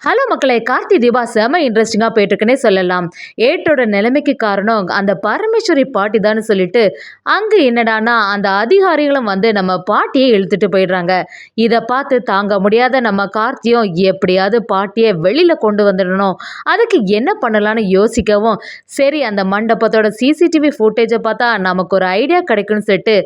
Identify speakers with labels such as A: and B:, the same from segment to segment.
A: Hello மக்களே! கார்த்தி தீபா செம இன்ட்ரெஸ்டிங்கா போயிட்டுருக்குன்னே சொல்லலாம். ஏட்டோட நிலைமைக்கு காரணம் அந்த பரமேஸ்வரி பாட்டி தான்னு சொல்லிட்டு, அங்க என்னடான்னா, அந்த அதிகாரிகளும் வந்து நம்ம பாட்டிய இழுத்துட்டு போயிடுறாங்க. இத பார்த்து தாங்க முடியாத நம்ம கார்த்தியும் எப்படியாவது பாட்டிய வெளில கொண்டு வந்துடணும். அதுக்கு என்ன பண்ணலான்னு யோசிக்கவும், சரி அந்த மண்டபத்தோட சிசிடிவி ஃபுட்டேஜ பார்த்தா நமக்கு ஒரு ஐடியா கிடைக்கும்னு சொல்லிட்டு,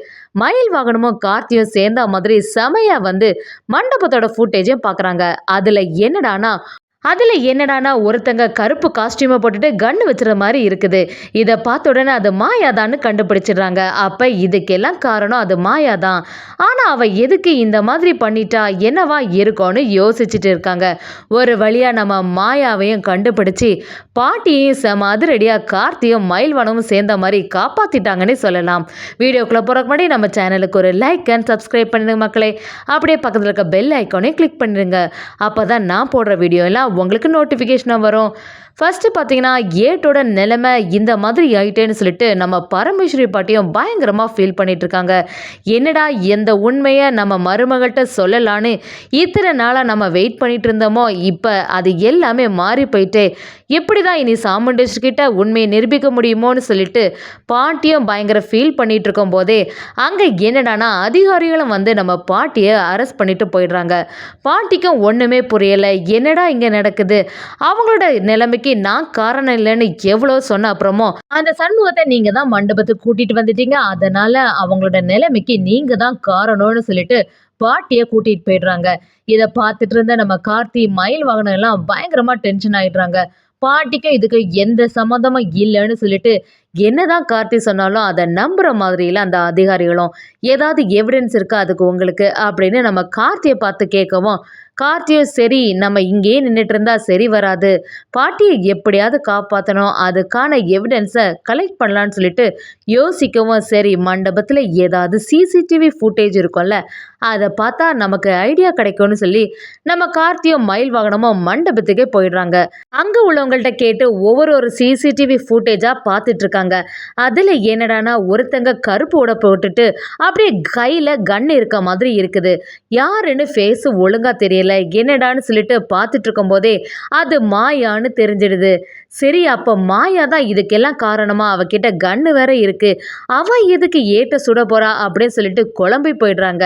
A: மயில் வாகனமும் கார்த்தியும் சேர்ந்தா மாதிரி செமையா வந்து மண்டபத்தோட ஃபுட்டேஜையும் பார்க்குறாங்க. அதுல என்னடான்னா ஒருத்தங்க கருப்பு காஸ்டியூமை போட்டுட்டு கன்னு வச்சுற மாதிரி இருக்குது. இதை பார்த்த உடனே அது மாயாதான்னு கண்டுபிடிச்சிடுறாங்க. அப்ப இதுக்கெல்லாம் காரணம் அது மாயாதான். ஆனா அவ எதுக்கு இந்த மாதிரி பண்ணிட்டா என்னவா இருக்கும்னு யோசிச்சுட்டு இருக்காங்க. ஒரு வழியா நம்ம மாயாவையும் கண்டுபிடிச்சி பாட்டியையும் செம அதிரடியா கார்த்தியும் மயில்வனமும் சேர்ந்த மாதிரி காப்பாத்திட்டாங்கன்னு சொல்லலாம். வீடியோக்குள்ள போறதுக்கு முன்னாடி நம்ம சேனலுக்கு ஒரு லைக் அண்ட் சப்ஸ்கிரைப் பண்ணிடுங்க மக்களே. அப்படியே பக்கத்தில் இருக்க பெல் ஐக்கானையும் கிளிக் பண்ணிடுங்க. அப்பதான் நான் போடுற வீடியோ எல்லாம் உங்களுக்கு நோட்டிஃபிகேஷனாக வரும். ஃபர்ஸ்ட் பார்த்தீங்கன்னா ஏட்டோட நிலைமை இந்த மாதிரி ஆயிட்டேன்னு சொல்லிட்டு நம்ம பரமேஸ்வரி பாட்டியும் பயங்கரமாக ஃபீல் பண்ணிட்டு இருக்காங்க. என்னடா எந்த உண்மையை நம்ம மருமகள்கிட்ட சொல்லலான்னு இத்தனை நாளாக நம்ம வெயிட் பண்ணிட்டு இருந்தோமோ, இப்போ அது எல்லாமே மாறி போயிட்டே. எப்படி தான் இனி சாமுண்டேஸ்வரிக்கிட்ட உண்மையை நிரூபிக்க முடியுமோன்னு சொல்லிட்டு பாட்டியும் பயங்கர ஃபீல் பண்ணிட்டு இருக்கும் போதே அங்கே என்னடானா அதிகாரிகளும் வந்து நம்ம பாட்டியை அரெஸ்ட் பண்ணிட்டு போயிடுறாங்க. பாட்டிக்கும் ஒன்றுமே புரியலை. என்னடா இங்கே நடக்குது, அவங்களோட நிலைமைக்கு நான் காரணம் இல்லைன்னு எவ்வளோ சொன்ன அப்புறமோ அந்த சண்முகத்தை நீங்க தான் மண்டபத்துக்கு கூட்டிட்டு வந்துட்டீங்க, அதனால அவங்களோட நிலைமைக்கு நீங்க தான் காரணம்னு சொல்லிட்டு பாட்டியை கூட்டிட்டு போயிடுறாங்க. இதை பார்த்துட்டு இருந்த நம்ம கார்த்தி மயில் வாகனம் எல்லாம் பயங்கரமா டென்ஷன் ஆயிடுறாங்க. பாட்டிக்கும் இதுக்கு எந்த சம்மந்தமும் இல்லைன்னு சொல்லிட்டு என்னதான் கார்த்தி சொன்னாலும் அதை நம்புற மாதிரில அந்த அதிகாரிகளும் ஏதாவது எவிடன்ஸ் இருக்கா அதுக்கு உங்களுக்கு அப்படின்னு நம்ம கார்த்தியை பார்த்து கேட்கவும், கார்த்தியும் சரி நம்ம இங்கேயே நின்றுட்டு இருந்தா சரி வராது, பாட்டியை எப்படியாவது காப்பாற்றணும், அதுக்கான எவிடன்ஸை கலெக்ட் பண்ணலான்னு சொல்லிட்டு யோசிக்கவும், சரி மண்டபத்தில் ஏதாவது சிசிடிவி ஃபுட்டேஜ் இருக்கும்ல, அதை பார்த்தா நமக்கு ஐடியா கிடைக்கும்னு சொல்லி நம்ம கார்த்தியும் மயில் வாகனமும் மண்டபத்துக்கே போயிடுறாங்க. அங்கே உள்ளவங்கள்ட்ட கேட்டு ஒரு சிசிடிவி ஃபுட்டேஜாக பார்த்துட்டு இருக்காங்க. அதில் என்னடானா ஒருத்தங்க கருப்பு உடை போட்டுட்டு அப்படியே கையில் கன் இருக்க மாதிரி இருக்குது. யாருன்னு ஃபேஸு ஒழுங்காக தெரியல. என்னடான்னு சொல்லிட்டு பார்த்துட்டு இருக்கும் போதே அது மாயான்னு தெரிஞ்சிடுது. சரி அப்போ மாயா தான் இதுக்கெல்லாம் காரணமா, அவகிட்ட கன்னு வேற இருக்கு, அவ எதுக்கு ஏட்ட சுட போறா அப்படின்னு சொல்லிட்டு குழம்பி போயிடுறாங்க.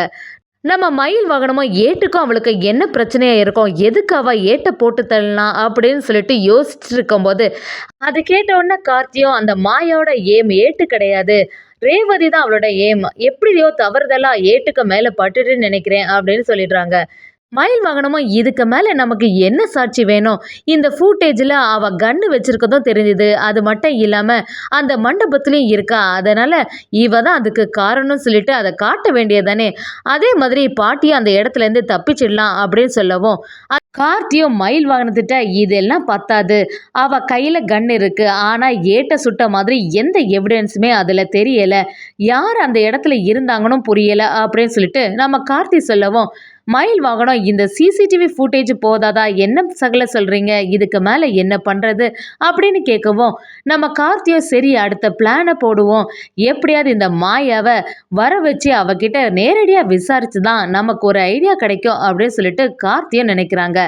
A: நம்ம மயில் வாகனமும் ஏட்டுக்கும் அவளுக்கு என்ன பிரச்சனையா இருக்கும், எதுக்கு அவ ஏட்ட போட்டு தள்ளலாம் அப்படின்னு சொல்லிட்டு யோசிச்சுட்டு இருக்கும்போது அது கேட்ட உடனே கார்த்தியும் அந்த மாயோட ஏம் ஏட்டு கிடையாது, ரேவதி தான் அவளோட ஏம், எப்படியோ தவறுதலா ஏட்டுக்கு மேல பட்டுட்டுன்னு நினைக்கிறேன் அப்படின்னு சொல்லிடுறாங்க. மயில் வாகனமும் இதுக்கு மேலே நமக்கு என்ன சாட்சி வேணும், இந்த ஃபூட்டேஜில் அவள் கன்று வச்சுருக்கதும் தெரிஞ்சுது, அது மட்டும் இல்லாமல் அந்த மண்டபத்துலேயும் இருக்கா, அதனால் இவ தான் அதுக்கு காரணம்னு சொல்லிட்டு அதை காட்ட வேண்டியதானே, அதே மாதிரி பாட்டியும் அந்த இடத்துலேருந்து தப்பிச்சிடலாம் அப்படின்னு சொல்லவும், கார்த்தியும் மயில் வாகனத்திட்ட இதெல்லாம் பத்தாது, அவள் கையில் கன் இருக்குது, ஆனால் ஏட்ட சுட்ட மாதிரி எந்த எவிடன்ஸுமே அதில் தெரியலை, யார் அந்த இடத்துல இருந்தாங்கன்னு புரியலை அப்படின்னு சொல்லிட்டு நம்ம கார்த்தி சொல்லவும், மயில் வாகனம் இந்த சிசிடிவி ஃபுட்டேஜ் போதாதா, என்ன சகல சொல்கிறீங்க, இதுக்கு மேலே என்ன பண்ணுறது அப்படின்னு கேட்கவும், நம்ம கார்த்தியும் சரி அடுத்த பிளானை போடுவோம், எப்படியாவது இந்த மாயாவை வர வச்சு அவகிட்ட நேரடியாக விசாரித்து தான் நமக்கு ஒரு ஐடியா கிடைக்கும் அப்படின்னு சொல்லிட்டு கார்த்தியும் நினைக்கிறாங்க.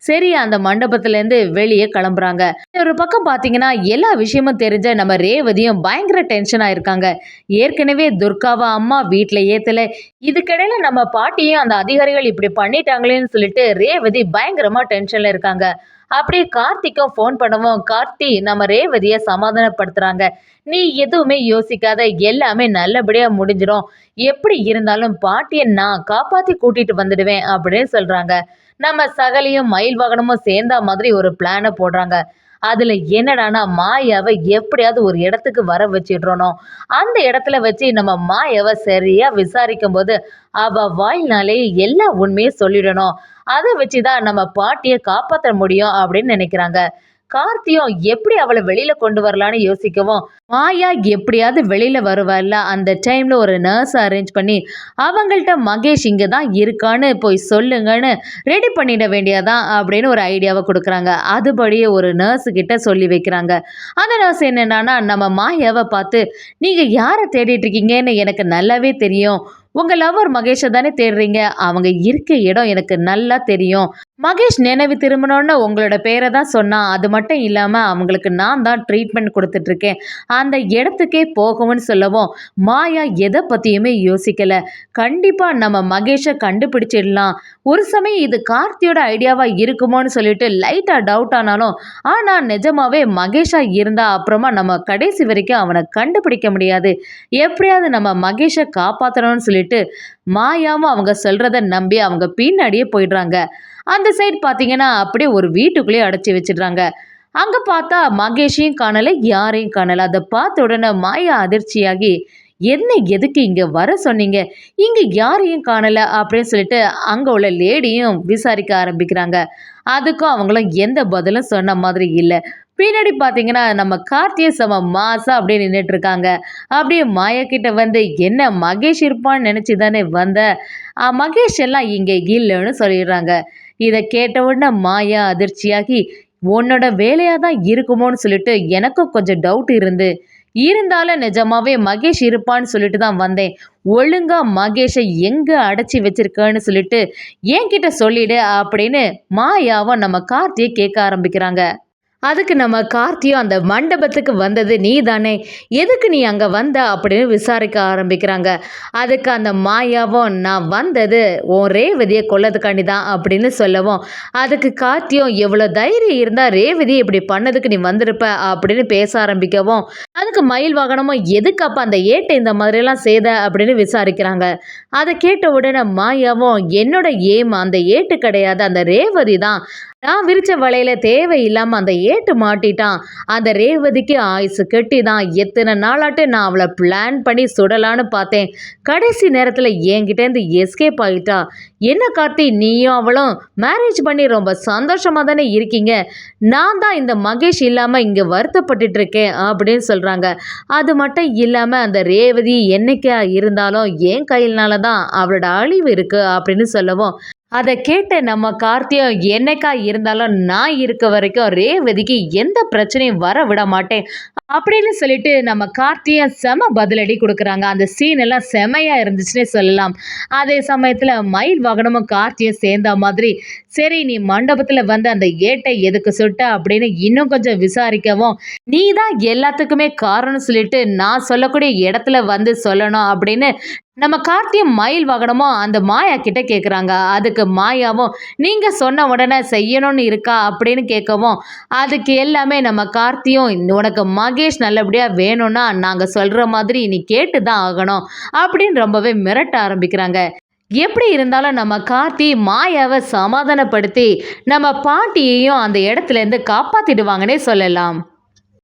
A: சரி அந்த மண்டபத்துலேருந்து வெளியே கிளம்புறாங்க. ஒரு பக்கம் பார்த்தீங்கன்னா எல்லா விஷயமும் தெரிஞ்ச நம்ம ரேவதியும் பயங்கர டென்ஷனாக இருக்காங்க. ஏற்கனவே துர்காவை அம்மா வீட்டில் ஏற்றலை, இதுக்கிடையில நம்ம பாட்டியும் அந்த அதிகாரிகள் இப்படி பண்ணிட்டாங்களேன்னு சொல்லிட்டு ரேவதி பயங்கரமா டென்ஷன்ல இருக்காங்க. அப்படியே கார்த்திக்கும் ஃபோன் பண்ணவும் கார்த்தி நம்ம ரேவதியை சமாதானப்படுத்துறாங்க. நீ எதுவுமே யோசிக்காத, எல்லாமே நல்லபடியா முடிஞ்சிடும், எப்படி இருந்தாலும் பாட்டியை நான் காப்பாத்தி கூட்டிட்டு வந்துடுவேன் அப்படின்னு சொல்றாங்க. நம்ம சகலியும் மயில் வாகனமும் சேர்ந்தா மாதிரி ஒரு பிளானை போடுறாங்க. அதுல என்னடானா மாயாவை எப்படியாவது ஒரு இடத்துக்கு வர வச்சிடுறோம், அந்த இடத்துல வச்சு நம்ம மாயாவை சரியா விசாரிக்கும் போது அவ வாயினாலே எல்லா உண்மையும் சொல்லிடணும், அதை வச்சுதான் நம்ம பாட்டியை காப்பாற்ற முடியும் அப்படின்னு நினைக்கிறாங்க. கார்த்தியும் எப்படி அவளை வெளியில கொண்டு வரலான்னு யோசிக்கவும், மாயா எப்படியாவது வெளியில வருவாள்ல, அந்த டைம்ல ஒரு நர்ஸ் அரேஞ்ச் பண்ணி அவங்கள்ட்ட மகேஷ் இங்கே தான் இருக்கான்னு போய் சொல்லுங்கன்னு ரெடி பண்ணிட வேண்டியதான் அப்படின்னு ஒரு ஐடியாவை கொடுக்குறாங்க. அதுபடியே ஒரு நர்ஸு கிட்ட சொல்லி வைக்கிறாங்க. அந்த நர்ஸ் என்னன்னா நம்ம மாயாவை பார்த்து, நீங்க யாரை தேடிட்டு இருக்கீங்கன்னு எனக்கு நல்லாவே தெரியும், உங்க லவர் மகேஷை தானே தேடுறீங்க, அவங்க இருக்க இடம் எனக்கு நல்லா தெரியும், மகேஷ் நினைவு திரும்பினோன்னு உங்களோட பேரை தான் சொன்னான். அது மட்டும் இல்லாமல் அவங்களுக்கு நான் தான் ட்ரீட்மெண்ட் கொடுத்துட்ருக்கேன். அந்த இடத்துக்கே போகவும்னு சொல்லவும் மாயா எதை பற்றியுமே யோசிக்கலை. கண்டிப்பாக நம்ம மகேஷை கண்டுபிடிச்சிடலாம். ஒரு சமயம் இது கார்த்தியோட ஐடியாவாக இருக்குமோன்னு சொல்லிட்டு லைட்டாக டவுட் ஆனாலும் ஆனால் நிஜமாவே மகேஷாக இருந்தால் அப்புறமா நம்ம கடைசி வரைக்கும் அவனை கண்டுபிடிக்க முடியாது. எப்படியாவது நம்ம மகேஷை காப்பாற்றணும்னு சொல்லிட்டு மாயாவும் அவங்க சொல்கிறத நம்பி அவங்க பின்னாடியே போயிடுறாங்க. அந்த சைடு பார்த்தீங்கன்னா அப்படியே ஒரு வீட்டுக்குள்ளேயே அடைச்சி வச்சிடுறாங்க. அங்கே பார்த்தா மகேஷையும் காணலை, யாரையும் காணலை. அதை பார்த்த உடனே மாயா அதிர்ச்சியாகி, என்ன எதுக்கு இங்கே வர சொன்னீங்க, இங்கே யாரையும் காணலை அப்படின்னு சொல்லிட்டு அங்கே உள்ள லேடியும் விசாரிக்க ஆரம்பிக்கிறாங்க. அதுக்கும் அவங்களும் எந்த பதிலும் சொன்ன மாதிரி இல்லை. பின்னாடி பார்த்தீங்கன்னா நம்ம கார்த்தியை செம மாசா அப்படியே நின்றுட்டு இருக்காங்க. அப்படியே மாயா கிட்ட வந்து, என்ன மகேஷ் இருப்பான்னு நினச்சி தானே வந்த, மகேஷ் எல்லாம் இங்கே இல்லைன்னு சொல்லிடுறாங்க. இதை கேட்ட உடனே மாயா அதிர்ச்சியாகி, உன்னோட வேலையாக தான் இருக்குமோன்னு சொல்லிட்டு எனக்கும் கொஞ்சம் டவுட் இருந்தாலும் நிஜமாவே மகேஷ் இருப்பான்னு சொல்லிட்டு தான் வந்தேன். ஒழுங்கா மகேஷை எங்கே அடைச்சி வச்சிருக்கேன்னு சொல்லிட்டு என்கிட்ட சொல்லிடு அப்படின்னு மாயாவும் நம்ம கார்த்தியை கேட்க ஆரம்பிக்கிறாங்க. அதுக்கு நம்ம கார்த்தியும், அந்த மண்டபத்துக்கு வந்தது நீ தானே, எதுக்கு நீ அங்கே வந்த அப்படின்னு விசாரிக்க ஆரம்பிக்கிறாங்க. அதுக்கு அந்த மாயாவும், நான் வந்தது உன் ரேவதியை கொல்லதுக்காண்டி தான் அப்படின்னு சொல்லவும் அதுக்கு கார்த்தியும், எவ்வளோ தைரியம் இருந்தால் ரேவதி இப்படி பண்ணதுக்கு நீ வந்திருப்ப அப்படின்னு பேச ஆரம்பிக்கவும் அதுக்கு மயில் வாகனமும், எதுக்கு அப்போ அந்த ஏட்டை இந்த மாதிரிலாம் செய்த அப்படின்னு விசாரிக்கிறாங்க. அதை கேட்ட உடனே மாயாவும், என்னோட ஏம் அந்த ஏட்டு கிடையாது, அந்த ரேவதி தான். நான் விரிச்ச வலையில தேவையில்லாமல் அந்த ஏட்டு மாட்டிட்டான். அந்த ரேவதிக்கு ஆயுசு கெட்டி தான். எத்தனை நாளாட்டு நான் அவளை பிளான் பண்ணி சுடலான்னு பார்த்தேன். கடைசி நேரத்தில் என்கிட்டேருந்து எஸ்கேப் ஆகிட்டா. என்ன கார்த்தி, நீயும் அவளும் மேரேஜ் பண்ணி ரொம்ப சந்தோஷமாக தானே இருக்கீங்க. நான் தான் இந்த மகேஷ் இல்லாமல் இங்கே வருத்தப்பட்டுட்டு இருக்கேன் அப்படின்னு சொல்கிறாங்க. அது மட்டும் இல்லாமல் அந்த ரேவதி என்னைக்கா இருந்தாலும் என் கையினால தான் அவளோட அழிவு இருக்குது அப்படின்னு சொல்லவும் அதை கேட்ட நம்ம கார்த்தியும், என்னைக்கா இருந்தாலும் நான் இருக்க வரைக்கும் ரேவதிக்கு எந்த பிரச்சனையும் வர விட மாட்டேன் அப்படின்னு சொல்லிட்டு நம்ம கார்த்தியும் செம பதிலடி கொடுக்குறாங்க. அந்த சீன் எல்லாம் செமையா இருந்துச்சுன்னே சொல்லலாம். அதே சமயத்தில் மயில் வாகனமும் கார்த்தியும் சேர்ந்த மாதிரி, சரி நீ மண்டபத்தில் வந்து அந்த ஏட்டை எதுக்கு சுட்ட அப்படின்னு இன்னும் கொஞ்சம் விசாரிக்கவும், நீ தான் எல்லாத்துக்குமே காரணம் சொல்லிட்டு நான் சொல்லக்கூடிய இடத்துல வந்து சொல்லணும் அப்படின்னு நம்ம கார்த்தியும் மயில் வாகனமும் அந்த மாயா கிட்ட கேட்குறாங்க. அதுக்கு மாயாவும், நீங்கள் சொன்ன உடனே செய்யணும்னு இருக்கா அப்படின்னு கேட்கவும் அதுக்கு எல்லாமே நம்ம கார்த்தியும், உனக்கு மகேஷ் நல்லபடியாக வேணும்னா நாங்கள் சொல்கிற மாதிரி நீ கேட்டு தான் ஆகணும் அப்படின்னு ரொம்பவே மிரட்ட ஆரம்பிக்கிறாங்க. எப்படி இருந்தாலும் நம்ம கார்த்தி மாயாவை சமாதானப்படுத்தி நம்ம பாட்டியையும் அந்த இடத்துலேருந்து காப்பாற்றிடுவாங்கன்னே சொல்லலாம்.